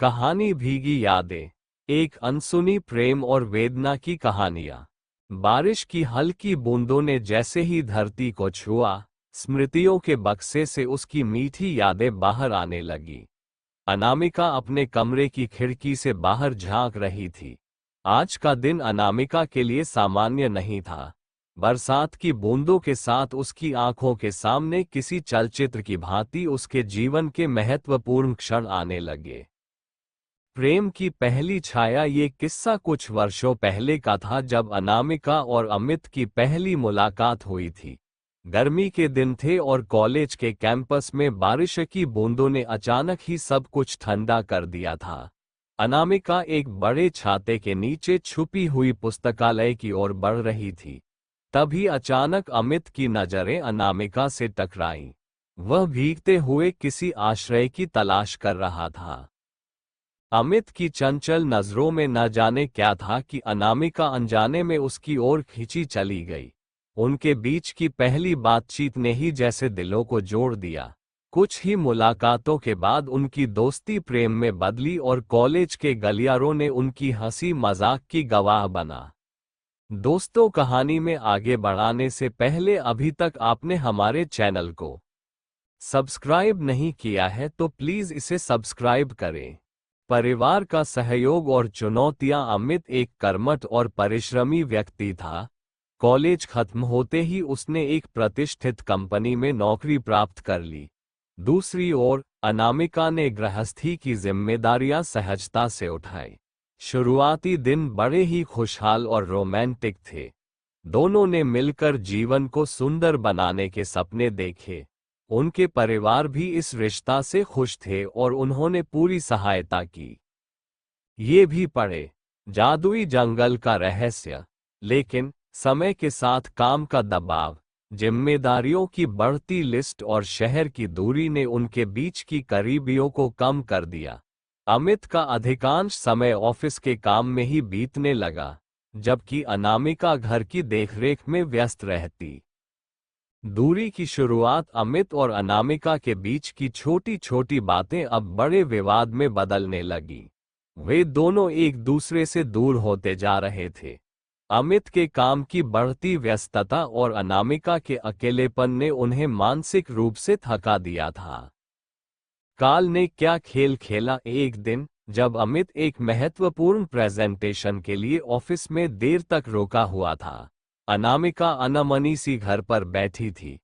कहानी भीगी यादें, एक अनसुनी प्रेम और वेदना की कहानियां। बारिश की हल्की बूंदों ने जैसे ही धरती को छुआ, स्मृतियों के बक्से से उसकी मीठी यादें बाहर आने लगी। अनामिका अपने कमरे की खिड़की से बाहर झांक रही थी। आज का दिन अनामिका के लिए सामान्य नहीं था। बरसात की बूंदों के साथ उसकी आंखों के सामने किसी चलचित्र की भांति उसके जीवन के महत्वपूर्ण क्षण आने लगे। प्रेम की पहली छाया। ये किस्सा कुछ वर्षों पहले का था, जब अनामिका और अमित की पहली मुलाकात हुई थी। गर्मी के दिन थे और कॉलेज के कैंपस में बारिश की बूंदों ने अचानक ही सब कुछ ठंडा कर दिया था। अनामिका एक बड़े छाते के नीचे छुपी हुई पुस्तकालय की ओर बढ़ रही थी। तभी अचानक अमित की नजरें अनामिका से टकराईं। वह भीगते हुए किसी आश्रय की तलाश कर रहा था। अमित की चंचल नजरों में न जाने क्या था कि अनामिका अनजाने में उसकी ओर खींची चली गई। उनके बीच की पहली बातचीत ने ही जैसे दिलों को जोड़ दिया। कुछ ही मुलाकातों के बाद उनकी दोस्ती प्रेम में बदली और कॉलेज के गलियारों ने उनकी हंसी मजाक की गवाह बना। दोस्तों, कहानी में आगे बढ़ाने से पहले अभी तक आपने हमारे चैनल को सब्सक्राइब नहीं किया है तो प्लीज इसे सब्सक्राइब करें। परिवार का सहयोग और चुनौतियां। अमित एक कर्मठ और परिश्रमी व्यक्ति था। कॉलेज खत्म होते ही उसने एक प्रतिष्ठित कंपनी में नौकरी प्राप्त कर ली। दूसरी ओर अनामिका ने गृहस्थी की जिम्मेदारियां सहजता से उठाई। शुरुआती दिन बड़े ही खुशहाल और रोमांटिक थे। दोनों ने मिलकर जीवन को सुंदर बनाने के सपने देखे। उनके परिवार भी इस रिश्ता से खुश थे और उन्होंने पूरी सहायता की। ये भी पढ़े जादुई जंगल का रहस्य। लेकिन समय के साथ काम का दबाव, जिम्मेदारियों की बढ़ती लिस्ट और शहर की दूरी ने उनके बीच की करीबियों को कम कर दिया। अमित का अधिकांश समय ऑफिस के काम में ही बीतने लगा, जबकि अनामिका घर की देखरेख में व्यस्त रहती। दूरी की शुरुआत अमित और अनामिका के बीच की छोटी छोटी बातें अब बड़े विवाद में बदलने लगी। वे दोनों एक दूसरे से दूर होते जा रहे थे। अमित के काम की बढ़ती व्यस्तता और अनामिका के अकेलेपन ने उन्हें मानसिक रूप से थका दिया था। काल ने क्या खेल खेला। एक दिन जब अमित एक महत्वपूर्ण प्रेजेंटेशन के लिए ऑफिस में देर तक रोका हुआ था, अनामिका अनमनी सी घर पर बैठी थी।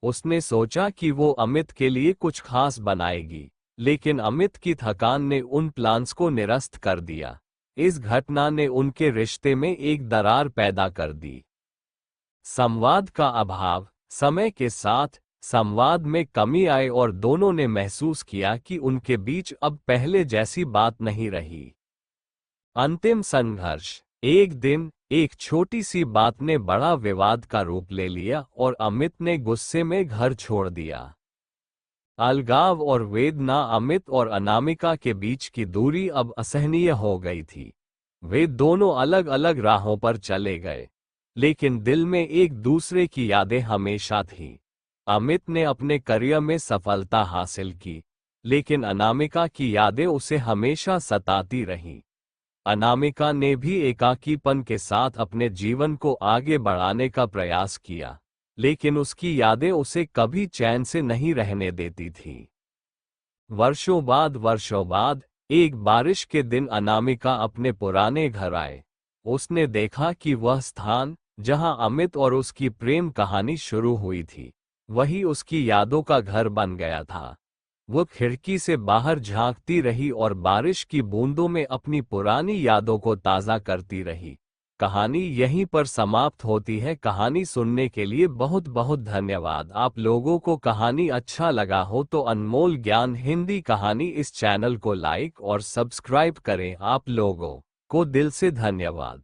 उसने सोचा कि वो अमित के लिए कुछ खास बनाएगी, लेकिन अमित की थकान ने उन प्लान्स को निरस्त कर दिया। इस घटना ने उनके रिश्ते में एक दरार पैदा कर दी। संवाद का अभाव। समय के साथ संवाद में कमी आई और दोनों ने महसूस किया कि उनके बीच अब पहले जैसी बात नहीं रही। अंतिम संघर्ष। एक दिन एक छोटी सी बात ने बड़ा विवाद का रूप ले लिया और अमित ने गुस्से में घर छोड़ दिया। अलगाव और वेदना। अमित और अनामिका के बीच की दूरी अब असहनीय हो गई थी। वे दोनों अलग अलग राहों पर चले गए, लेकिन दिल में एक दूसरे की यादें हमेशा थीं। अमित ने अपने करियर में सफलता हासिल की, लेकिन अनामिका की यादें उसे हमेशा सताती रहीं। अनामिका ने भी एकाकीपन के साथ अपने जीवन को आगे बढ़ाने का प्रयास किया, लेकिन उसकी यादें उसे कभी चैन से नहीं रहने देती थीं। वर्षों बाद एक बारिश के दिन अनामिका अपने पुराने घर आए। उसने देखा कि वह स्थान जहां अमित और उसकी प्रेम कहानी शुरू हुई थी, वही उसकी यादों का घर बन गया था। वो खिड़की से बाहर झांकती रही और बारिश की बूंदों में अपनी पुरानी यादों को ताज़ा करती रही। कहानी यहीं पर समाप्त होती है। कहानी सुनने के लिए बहुत बहुत धन्यवाद। आप लोगों को कहानी अच्छा लगा हो तो अनमोल ज्ञान हिंदी कहानी इस चैनल को लाइक और सब्सक्राइब करें। आप लोगों को दिल से धन्यवाद।